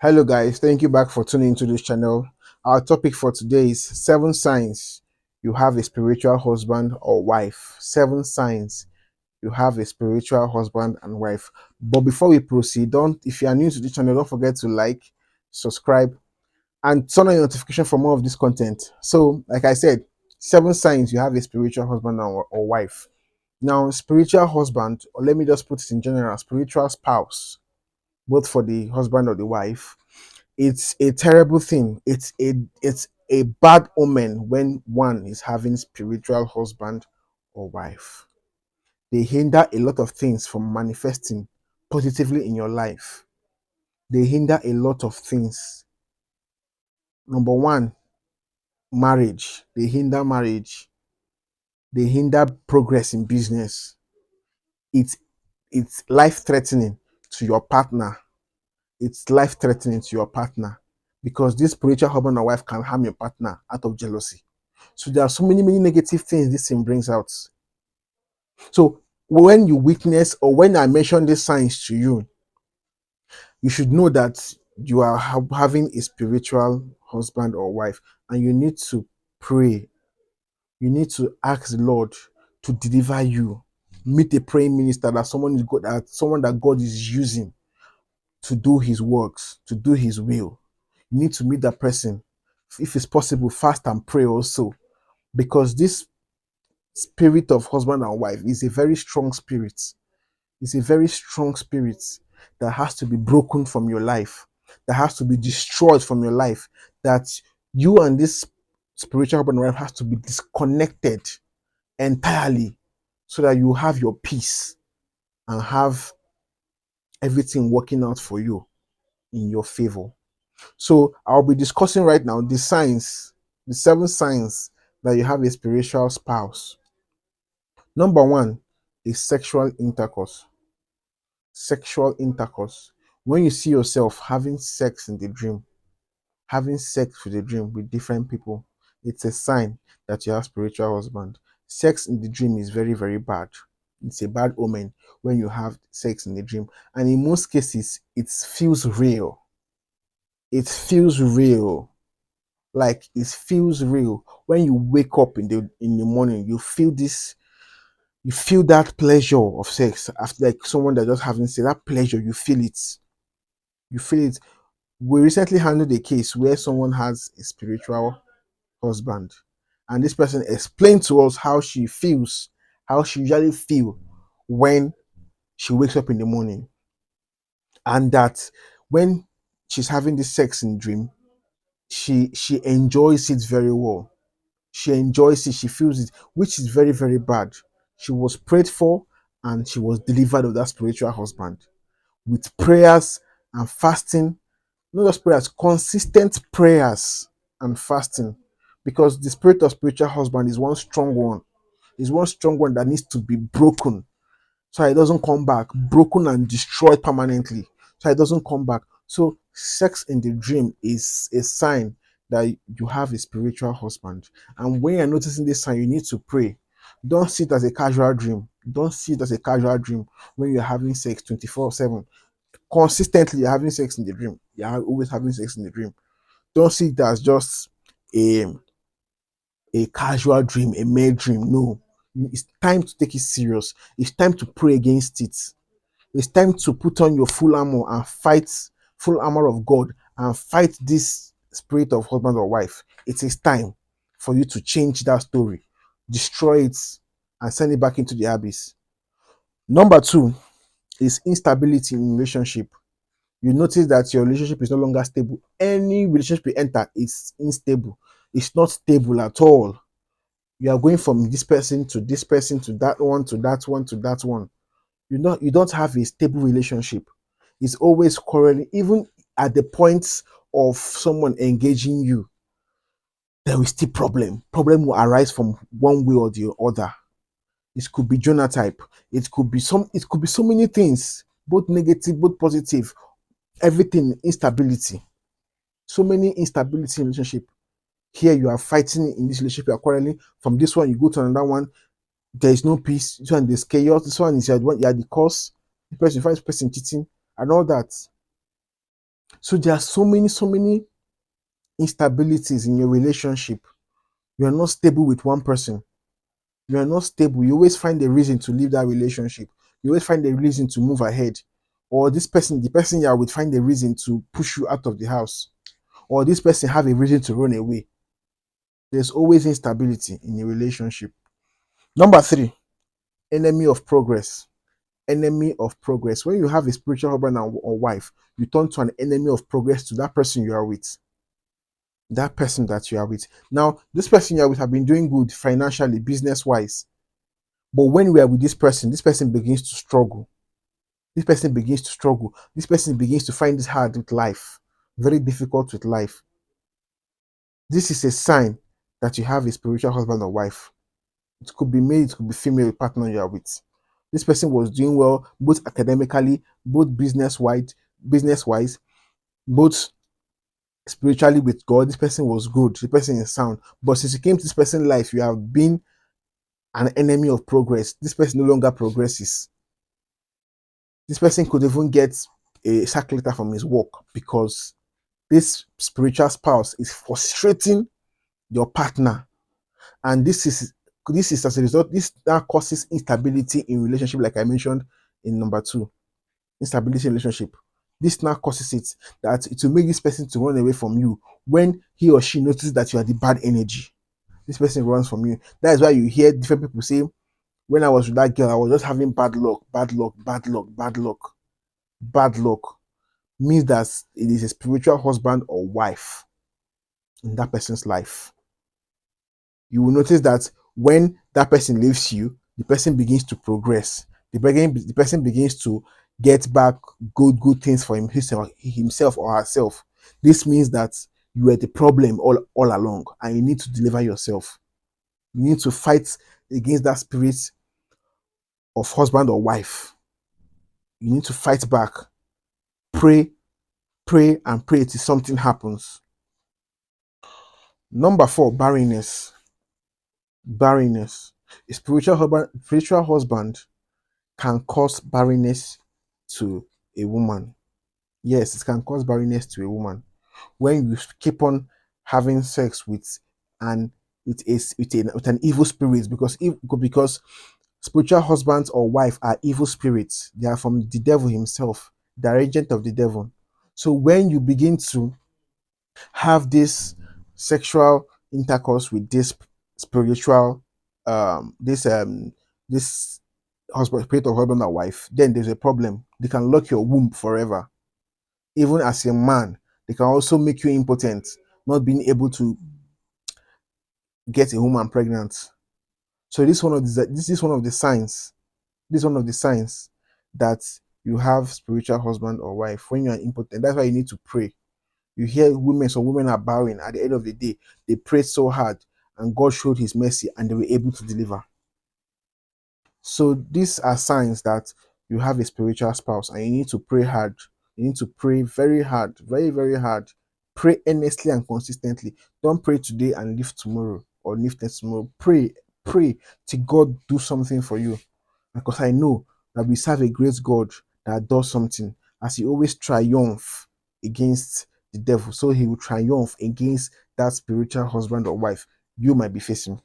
Hello guys, thank you back for tuning into this channel. Our topic for today is 7 signs you have a spiritual husband or wife. 7 signs you have a spiritual husband and wife. But before we proceed, if you are new to this channel, don't forget to like, subscribe, and turn on your notification for more of this content. So, like I said, 7 signs you have a spiritual husband or wife. Now, spiritual husband, or let me just put it in general, spiritual spouse, both for the husband or the wife, it's a terrible thing. It's a bad omen when one is having spiritual husband or wife. They hinder a lot of things from manifesting positively in your life. They hinder a lot of things. Number one, marriage. They hinder marriage. They hinder progress in business. It's life threatening to your partner. It's life threatening to your partner because this spiritual husband or wife can harm your partner out of jealousy. So there are so many negative things this thing brings out. So when you witness or when I mention these signs to you, you should know that you are having a spiritual husband or wife, and you need to pray. You need to ask the Lord to deliver you. Meet a praying minister, that someone that God is using to do His works, to do His will. You need to meet that person. If it's possible, fast and pray also, because this spirit of husband and wife is a very strong spirit. It's a very strong spirit that has to be broken from your life, that has to be destroyed from your life, that you and this spiritual husband and wife has to be disconnected entirely so that you have your peace and have everything working out for you in your favor. So I'll be discussing right now the signs, the 7 signs that you have a spiritual spouse. Number one is sexual intercourse. Sexual intercourse. When you see yourself having sex in the dream, having sex with the dream with different people, it's a sign that you have spiritual husband. Sex in the dream is very, very bad. It's a bad omen when you have sex in the dream. And in most cases, it feels real. It feels real. Like it feels real. When you wake up in the morning, you feel that pleasure of sex after, like someone that just having sex, that pleasure, you feel it. You feel it. We recently handled a case where someone has a spiritual husband, and this person explained to us how she feels, how she usually feel when she wakes up in the morning, and that when she's having this sex in dream, she enjoys it very well. She enjoys it, she feels it, which is very, very bad. She was prayed for and she was delivered of that spiritual husband with prayers and fasting. Not just prayers, consistent prayers and fasting. Because the spirit of spiritual husband is one strong one. Is one strong one that needs to be broken so it doesn't come back, broken and destroyed permanently. So it doesn't come back. So sex in the dream is a sign that you have a spiritual husband. And when you're noticing this sign, you need to pray. Don't see it as a casual dream. Don't see it as a casual dream when you're having sex 24/7. Consistently, you're having sex in the dream. You're always having sex in the dream. Don't see it as just a, a casual dream, a mere dream. No. It's time to take it serious. It's time to pray against it. It's time to put on your full armor and fight, full armor of God, and fight this spirit of husband or wife. It is time for you to change that story, destroy it, and send it back into the abyss. Number two is instability in relationship. You notice that your relationship is no longer stable. Any relationship you enter is unstable. It's not stable at all. You are going from this person to this person to that one to that one to that one. You don't have a stable relationship. It's always quarreling. Even at the point of someone engaging you, there is still problem. Problem will arise from one way or the other. It could be genotype. It could be so many things, both negative, both positive. Everything instability. So many instability in relationship. Here you are fighting in this relationship, you are quarreling. From this one, you go to another one. There is no peace. This one there's chaos. This one is you are the cause. The person finds person cheating and all that. So there are so many instabilities in your relationship. You are not stable with one person. You are not stable. You always find a reason to leave that relationship. You always find a reason to move ahead. Or this person, the person you are with, find a reason to push you out of the house. Or this person have a reason to run away. There's always instability in a relationship. Number three, enemy of progress. Enemy of progress. When you have a spiritual husband or wife, you turn to an enemy of progress to that person you are with. That person that you are with. Now, this person you are with have been doing good financially, business wise. But when we are with this person begins to struggle. This person begins to struggle. This person begins to find it hard with life, very difficult with life. This is a sign that you have a spiritual husband or wife. It could be male, it could be female partner you are with. This person was doing well, both academically, both business wise, both spiritually with God. This person was good. The person is sound. But since you came to this person's life, you have been an enemy of progress. This person no longer progresses. This person could even get a sack letter from his work because this spiritual spouse is frustrating your partner, and this is as a result. This that causes instability in relationship, like I mentioned in number two, instability in relationship. This now causes it that it will make this person to run away from you when he or she notices that you are the bad energy. This person runs from you. That is why you hear different people say, "When I was with that girl, I was just having bad luck, bad luck, bad luck, bad luck, bad luck." Means that it is a spiritual husband or wife in that person's life. You will notice that when that person leaves you, the person begins to progress. The person begins to get back good things for himself or herself. This means that you were the problem all along, and you need to deliver yourself. You need to fight against that spirit of husband or wife. You need to fight back. Pray, pray, and pray till something happens. Number four, barrenness. Barrenness. A spiritual husband can cause barrenness to a woman. Yes, it can cause barrenness to a woman when you keep on having sex with an with an evil spirit, because spiritual husbands or wife are evil spirits. They are from the devil himself, the agent of the devil. So when you begin to have this sexual intercourse with this spiritual this spirit of husband and wife, then there's a problem. They can lock your womb forever. Even as a man, they can also make you impotent, not being able to get a woman pregnant. So this is one of the signs. This is one of the signs that you have spiritual husband or wife when you are impotent. That's why you need to pray. You hear some women are bowing. At the end of the day, they prayed so hard and God showed his mercy and they were able to deliver. So these are signs that you have a spiritual spouse and you need to pray hard. You need to pray very hard, very, very hard. Pray earnestly and consistently. Don't pray today and leave tomorrow or leave next tomorrow. Pray till God do something for you. Because I know that we serve a great God that does something, as he always triumph against the devil. So he will triumph against that spiritual husband or wife you might be facing.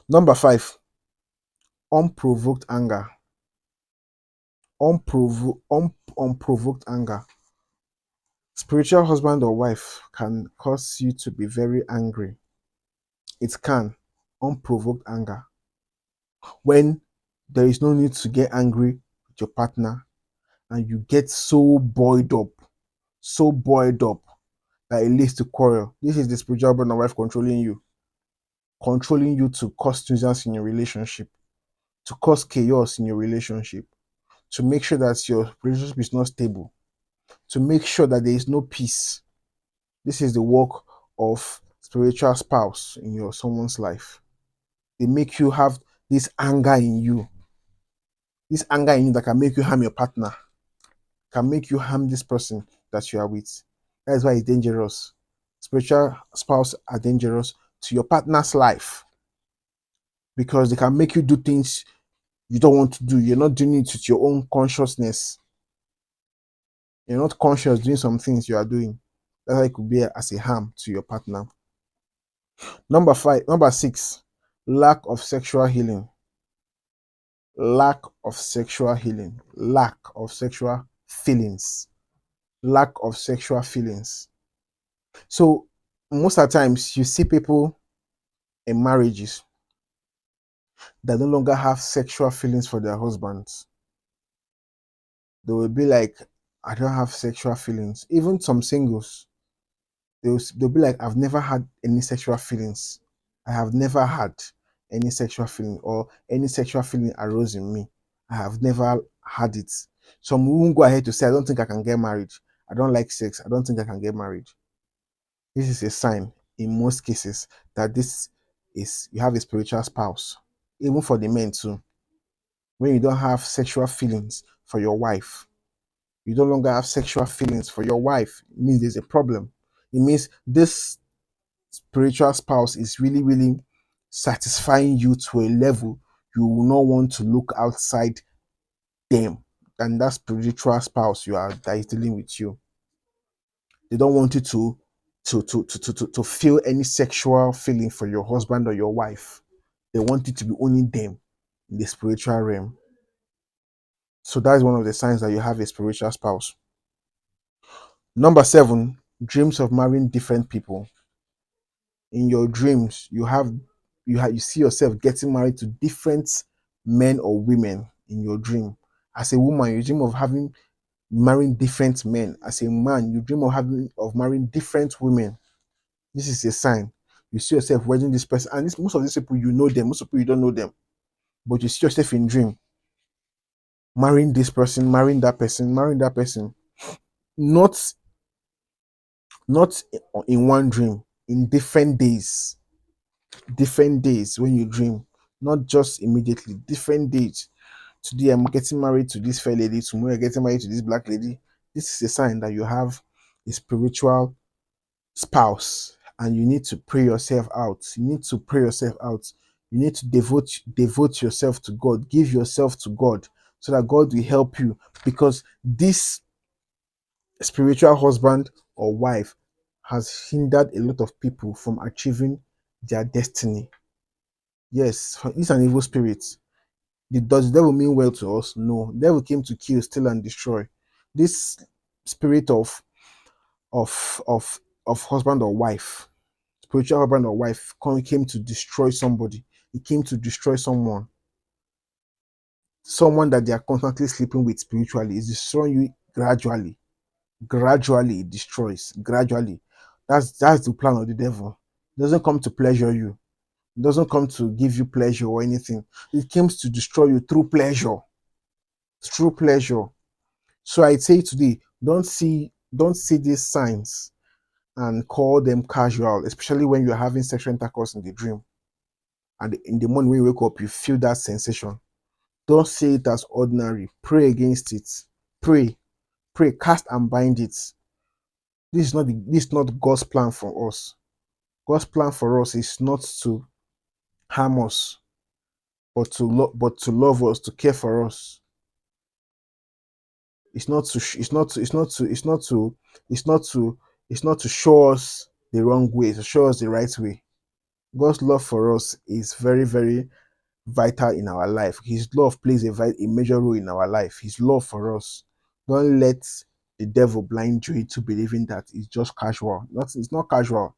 Number five, unprovoked anger. Unprovoked anger. Spiritual husband or wife can cause you to be very angry. It can. Unprovoked anger. When there is no need to get angry with your partner and you get so boiled up that it leads to quarrel. This is the spiritual husband and wife controlling you to cause nuisance in your relationship, to cause chaos in your relationship, to make sure that your relationship is not stable, to make sure that there is no peace. This is the work of spiritual spouse in your someone's life. They make you have this anger in you. This anger in you that can make you harm your partner, can make you harm this person that you are with. That is why it's dangerous. Spiritual spouse are dangerous to your partner's life because they can make you do things you don't want to do. You're not doing it with your own consciousness. You're not conscious doing some things you are doing. That's why it could be as a harm to your partner. Number 6, lack of sexual healing. Lack of sexual healing. Lack of sexual feelings. Lack of sexual feelings. So most of the times you see people in marriages that no longer have sexual feelings for their husbands. They will be like, I don't have sexual feelings. Even some singles, they'll be like, I've never had any sexual feelings. I have never had any sexual feeling, or any sexual feeling arose in me. I have never had it. Some won't go ahead to say, I don't think I can get married. I don't like sex. I don't think I can get married. This is a sign in most cases that this is, you have a spiritual spouse. Even for the men too. When you don't have sexual feelings for your wife, you no longer have sexual feelings for your wife, it means there's a problem. It means this spiritual spouse is really, really satisfying you to a level you will not want to look outside them. And that spiritual spouse that is dealing with you. They don't want you to feel any sexual feeling for your husband or your wife. They want it to be only them in the spiritual realm. So that is one of the signs that you have a spiritual spouse. Number 7, dreams of marrying different people. In your dreams, you see yourself getting married to different men or women in your dream. As a woman, you dream of marrying different men. As a man, you dream of marrying different women. This is a sign. You see yourself wedding this person, and most of these people you know them, most people you don't know them, but you see yourself in dream marrying this person, marrying that person, marrying that person. Not in one dream, in different days when you dream, not just immediately, different days. Today I'm getting married to this fair lady, tomorrow I'm getting married to this black lady. This is a sign that you have a spiritual spouse, and you need to pray yourself out. You need to pray yourself out. You need to devote yourself to God, give yourself to God, so that God will help you, because this spiritual husband or wife has hindered a lot of people from achieving their destiny. Yes, he's an evil spirit. Does the devil mean well to us? No. The devil came to kill, steal, and destroy. This spirit of of of husband or wife, spiritual husband or wife, came to destroy somebody. He came to destroy someone that they are constantly sleeping with spiritually. Is destroying you gradually. Gradually it destroys. Gradually. That's the plan of the devil. It doesn't come to pleasure you. It doesn't come to give you pleasure or anything. It comes to destroy you through pleasure. Through pleasure. So I say today, don't see these signs and call them casual, especially when you're having sexual intercourse in the dream. And in the morning when you wake up, you feel that sensation. Don't see it as ordinary. Pray against it. Pray. Pray. Cast and bind it. This is not God's plan for us. God's plan for us is not to harm us, but to love us, to care for us. It's not to show us the wrong way, to show us the right way. God's love for us is very, very vital in our life. His love plays a major role in our life. His love for us. Don't let the devil blind you into believing that it's just casual. It's not casual.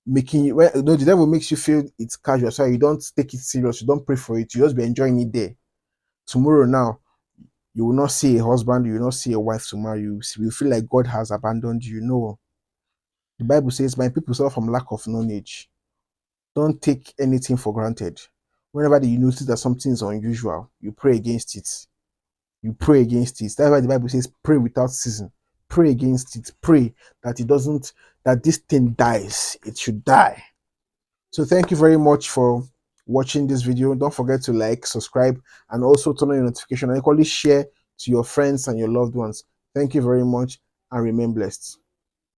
The devil makes you feel it's casual, so you don't take it serious. You don't pray for it. You just be enjoying it there. Tomorrow now, you will not see a husband. You will not see a wife tomorrow. You will feel like God has abandoned you. No. The Bible says, "My people suffer from lack of knowledge." Don't take anything for granted. Whenever you notice that something is unusual, you pray against it. You pray against it. That's why the Bible says, pray without ceasing. Pray against it. Pray that that this thing dies. It should die. So thank you very much for watching this video. Don't forget to like, subscribe, and also turn on your notification, and equally share to your friends and your loved ones. Thank you very much, and remain blessed.